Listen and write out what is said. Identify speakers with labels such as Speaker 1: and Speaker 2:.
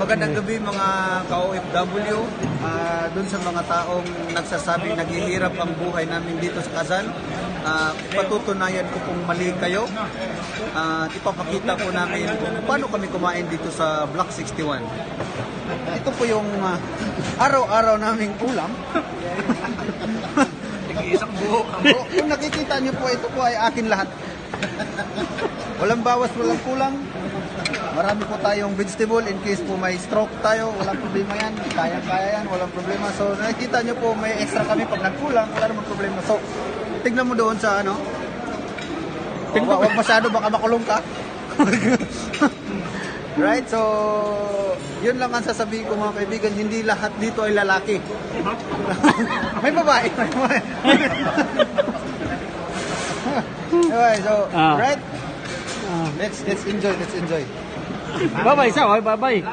Speaker 1: Magandang gabi mga ka-OFW, doon sa mga taong nagsasabing naghihirap ang buhay namin dito sa Kazan. Patutunayan ko kung mali kayo. Ipapakita po namin kung paano kami kumain dito sa Block 61. Ito po yung araw-araw naming ulam.
Speaker 2: Isang buo.
Speaker 1: Kung nakikita niyo po, ito po ay akin lahat. Walang bawas, walang kulang. Marami po tayong vegetable in case po may stroke tayo, walang problema yan. Kaya-kaya yan, walang problema. So nakikita nyo po may extra kami pag nagkulang, wala namang problema. So tignan mo doon sa ano. Huwag masyado, baka makulong ka. Right? So yun lang ang sasabihin ko mga kaibigan, hindi lahat dito ay lalaki. May babae. May babae. Anyway, so right? Let's enjoy, let's enjoy.
Speaker 2: Babay, bye-bye.